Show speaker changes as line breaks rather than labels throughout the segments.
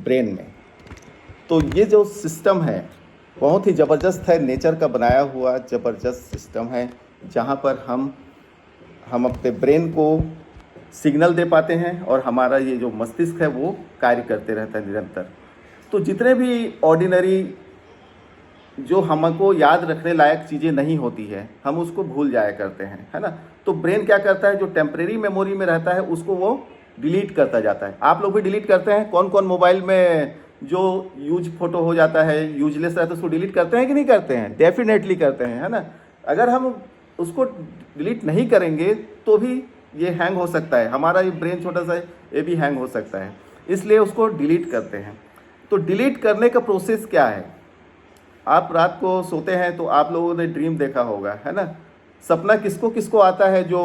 Brain में। तो ये जो सिस्टम है बहुत ही ज़बरदस्त है, नेचर का बनाया हुआ ज़बरदस्त सिस्टम है, जहाँ पर हम अपने ब्रेन को सिग्नल दे पाते हैं और हमारा ये जो मस्तिष्क है वो कार्य करते रहता है निरंतर। तो जितने भी ऑर्डिनरी जो हमको याद रखने लायक चीज़ें नहीं होती है हम उसको भूल जाया करते हैं, है ना। तो ब्रेन क्या करता है, जो टेम्परेरी मेमोरी में रहता है उसको वो डिलीट करता जाता है। आप लोग भी डिलीट करते हैं, कौन कौन मोबाइल में जो यूज फोटो हो जाता है, यूजलेस रहता है, उसको डिलीट करते हैं कि नहीं करते हैं? डेफिनेटली करते हैं, है ना। अगर हम उसको डिलीट नहीं करेंगे तो भी ये हैंग हो सकता है, हमारा ये ब्रेन छोटा सा है, ये भी हैंग हो सकता है, इसलिए उसको डिलीट करते हैं। तो डिलीट करने का प्रोसेस क्या है? आप रात को सोते हैं तो आप लोगों ने ड्रीम देखा होगा, है ना। सपना किसको किसको आता है जो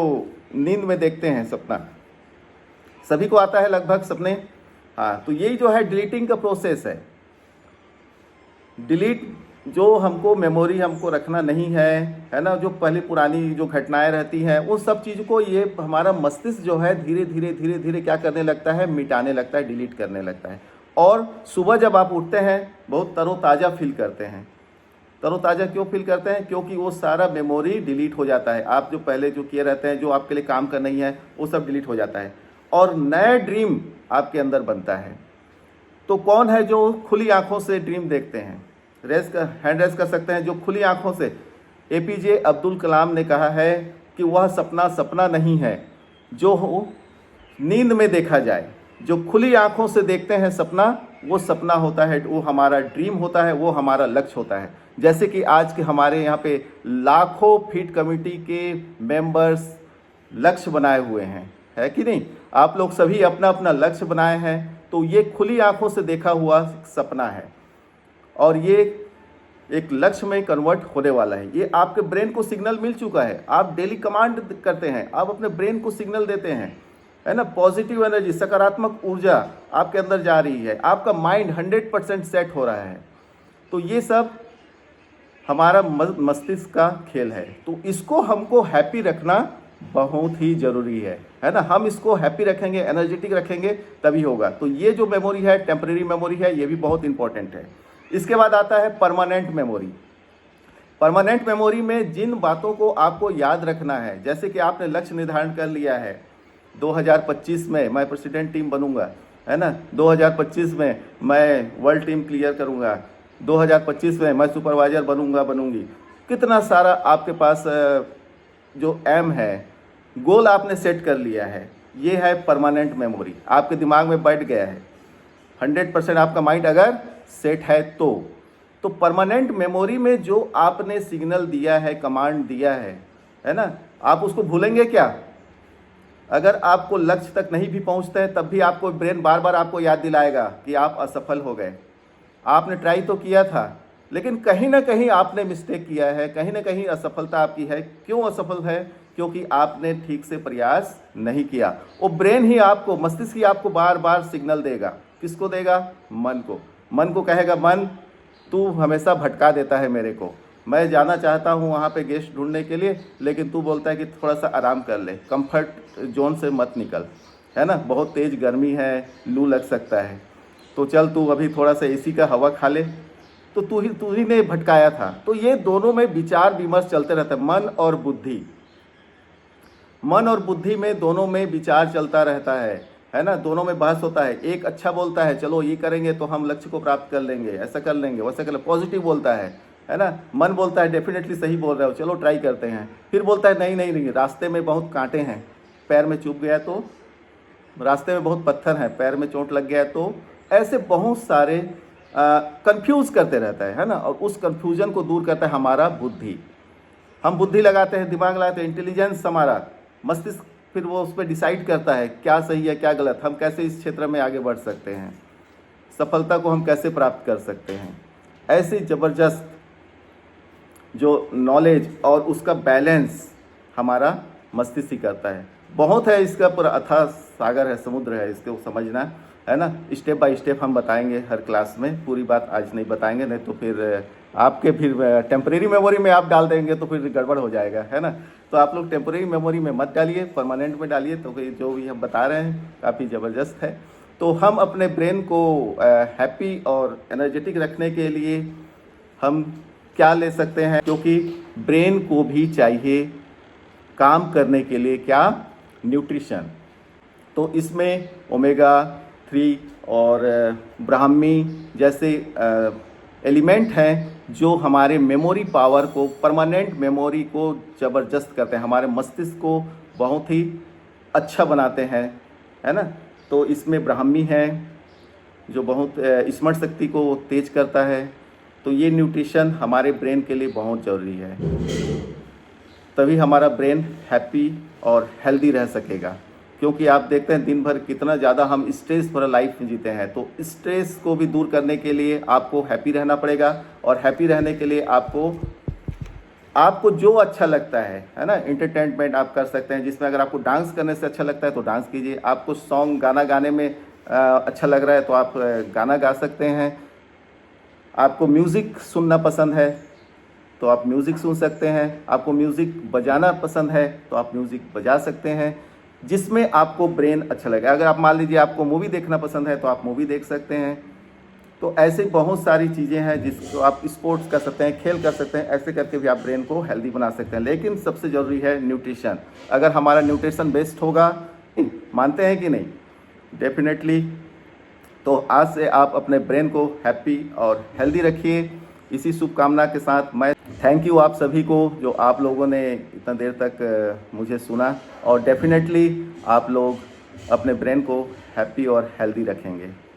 नींद में देखते हैं? सपना सभी को आता है लगभग सपने। हाँ, तो यही जो है डिलीटिंग का प्रोसेस है। डिलीट जो हमको मेमोरी हमको रखना नहीं है ना, जो पहले पुरानी जो घटनाएं रहती हैं उन सब चीज़ को ये हमारा मस्तिष्क जो है धीरे धीरे धीरे धीरे क्या करने लगता है, मिटाने लगता है, डिलीट करने लगता है। और सुबह जब आप उठते हैं बहुत तरोताज़ा फील करते हैं। तरोताज़ा क्यों फील करते हैं? क्योंकि वो सारा मेमोरी डिलीट हो जाता है। आप जो पहले जो किए रहते हैं, जो आपके लिए काम करना ही है, वो सब डिलीट हो जाता है और नया ड्रीम आपके अंदर बनता है। तो कौन है जो खुली आंखों से ड्रीम देखते हैं? हैंड रेस कर सकते हैं जो खुली आंखों से। एपीजे अब्दुल कलाम ने कहा है कि वह सपना सपना नहीं है जो हो नींद में देखा जाए। जो खुली आंखों से देखते हैं सपना, वो सपना होता है, वो हमारा ड्रीम होता है, वो हमारा लक्ष्य होता है। जैसे कि आज के हमारे यहाँ पे लाखों फीट कमेटी के मेंबर्स लक्ष्य बनाए हुए हैं, है कि नहीं? आप लोग सभी अपना अपना लक्ष्य बनाए हैं, तो ये खुली आंखों से देखा हुआ सपना है और ये एक लक्ष्य में कन्वर्ट होने वाला है। ये आपके ब्रेन को सिग्नल मिल चुका है। आप डेली कमांड करते हैं, आप अपने ब्रेन को सिग्नल देते हैं, है ना। पॉजिटिव एनर्जी, सकारात्मक ऊर्जा आपके अंदर जा रही है, आपका माइंड 100% सेट हो रहा है। तो ये सब हमारा मस्तिष्क का खेल है। तो इसको हमको हैप्पी रखना बहुत ही ज़रूरी है ना। हम इसको हैप्पी रखेंगे, एनर्जेटिक रखेंगे तभी होगा। तो ये जो मेमोरी है, टेम्परेरी मेमोरी है, ये भी बहुत इंपॉर्टेंट है। इसके बाद आता है परमानेंट मेमोरी। परमानेंट मेमोरी में जिन बातों को आपको याद रखना है, जैसे कि आपने लक्ष्य निर्धारण कर लिया है 2025 में मैं प्रेसिडेंट टीम बनूंगा, है ना। 2025 में मैं वर्ल्ड टीम क्लियर करूंगा, 2025 में मैं सुपरवाइजर बनूंगी। कितना सारा आपके पास जो एम है, गोल आपने सेट कर लिया है, ये है परमानेंट मेमोरी, आपके दिमाग में बैठ गया है। 100% आपका माइंड अगर सेट है तो परमानेंट मेमोरी में जो आपने सिग्नल दिया है, कमांड दिया है ना, आप उसको भूलेंगे क्या? अगर आपको लक्ष्य तक नहीं भी पहुंचते हैं तब भी आपको ब्रेन बार बार आपको याद दिलाएगा कि आप असफल हो गए। आपने ट्राई तो किया था लेकिन कहीं ना कहीं आपने मिस्टेक किया है, कहीं ना कहीं असफलता आपकी है। क्यों असफल है? क्योंकि आपने ठीक से प्रयास नहीं किया। वो ब्रेन ही आपको, मस्तिष्क ही आपको बार बार सिग्नल देगा। किसको देगा? मन को। मन को कहेगा, मन तू हमेशा भटका देता है मेरे को, मैं जाना चाहता हूँ वहाँ पे गेस्ट ढूंढने के लिए, लेकिन तू बोलता है कि थोड़ा सा आराम कर ले, कंफर्ट जोन से मत निकल, है ना। बहुत तेज़ गर्मी है, लू लग सकता है, तो चल तू अभी थोड़ा सा एसी का हवा खा ले। तो तू ही ने भटकाया था। तो ये दोनों में विचार विमर्श चलते रहता है, मन और बुद्धि। मन और बुद्धि में दोनों में विचार चलता रहता है ना। दोनों में बहस होता है। एक अच्छा बोलता है चलो ये करेंगे तो हम लक्ष्य को प्राप्त कर लेंगे, ऐसा कर लेंगे, वैसा कर लेंगे, पॉजिटिव बोलता है ना। मन बोलता है डेफिनेटली सही बोल रहे हो, चलो ट्राई करते हैं। फिर बोलता है नहीं नहीं नहीं, रास्ते में बहुत कांटे हैं, पैर में चुभ गया तो, रास्ते में बहुत पत्थर हैं, पैर में चोट लग गया तो, ऐसे बहुत सारे कंफ्यूज करते रहता है ना। और उस कंफ्यूजन को दूर करता है हमारा बुद्धि। हम बुद्धि लगाते हैं, दिमाग लगाते हैं, इंटेलिजेंस हमारा मस्तिष्क फिर वो उस पर डिसाइड करता है क्या सही है क्या गलत, हम कैसे इस क्षेत्र में आगे बढ़ सकते हैं, सफलता को हम कैसे प्राप्त कर सकते हैं। ऐसी ज़बरदस्त जो नॉलेज और उसका बैलेंस हमारा मस्तिष्क ही करता है। बहुत है इसका, पूरा अथाह सागर है, समुद्र है, इसको समझना है ना। स्टेप बाय स्टेप हम बताएंगे हर क्लास में, पूरी बात आज नहीं बताएंगे, नहीं तो फिर आपके फिर टेम्परेरी मेमोरी में आप डाल देंगे तो फिर गड़बड़ हो जाएगा, है ना। तो आप लोग टेम्परेरी मेमोरी में मत डालिए, परमानेंट में डालिए। तो फिर जो भी हम बता रहे हैं काफ़ी ज़बरदस्त है। तो हम अपने ब्रेन को हैप्पी और एनर्जेटिक रखने के लिए हम क्या ले सकते हैं, क्योंकि ब्रेन को भी चाहिए काम करने के लिए क्या, न्यूट्रिशन। तो इसमें ओमेगा 3 और ब्राह्मी जैसे एलिमेंट हैं जो हमारे मेमोरी पावर को, परमानेंट मेमोरी को ज़बरदस्त करते हैं, हमारे मस्तिष्क को बहुत ही अच्छा बनाते हैं, है ना। तो इसमें ब्राह्मी है जो बहुत स्मरण शक्ति को तेज करता है। तो ये न्यूट्रिशन हमारे ब्रेन के लिए बहुत ज़रूरी है, तभी हमारा ब्रेन हैप्पी और हेल्दी रह सकेगा। क्योंकि आप देखते हैं दिन भर कितना ज़्यादा हम स्ट्रेस भरा लाइफ जीते हैं, तो स्ट्रेस को भी दूर करने के लिए आपको हैप्पी रहना पड़ेगा। और हैप्पी रहने के लिए आपको जो अच्छा लगता है ना, एंटरटेनमेंट आप कर सकते हैं, जिसमें अगर आपको डांस करने से अच्छा लगता है तो डांस कीजिए, आपको सॉन्ग गाना गाने में अच्छा लग रहा है तो आप गाना गा सकते हैं, आपको म्यूज़िक सुनना पसंद है तो आप म्यूज़िक सुन सकते हैं, आपको म्यूज़िक बजाना पसंद है तो आप म्यूज़िक बजा सकते हैं, जिसमें आपको ब्रेन अच्छा लगे। अगर आप मान लीजिए आपको मूवी देखना पसंद है तो आप मूवी देख सकते हैं। तो ऐसे बहुत सारी चीज़ें हैं जिसको आप स्पोर्ट्स कर सकते हैं, खेल कर सकते हैं, ऐसे करके भी आप ब्रेन को हेल्दी बना सकते हैं। लेकिन सबसे ज़रूरी है न्यूट्रिशन। अगर हमारा न्यूट्रिशन बेस्ट होगा, मानते हैं कि नहीं, डेफिनेटली। तो आज से आप अपने ब्रेन को हैप्पी और हेल्दी रखिए। इसी शुभकामना के साथ मैं थैंक यू आप सभी को, जो आप लोगों ने इतना देर तक मुझे सुना, और डेफिनेटली आप लोग अपने ब्रेन को हैप्पी और हेल्दी रखेंगे।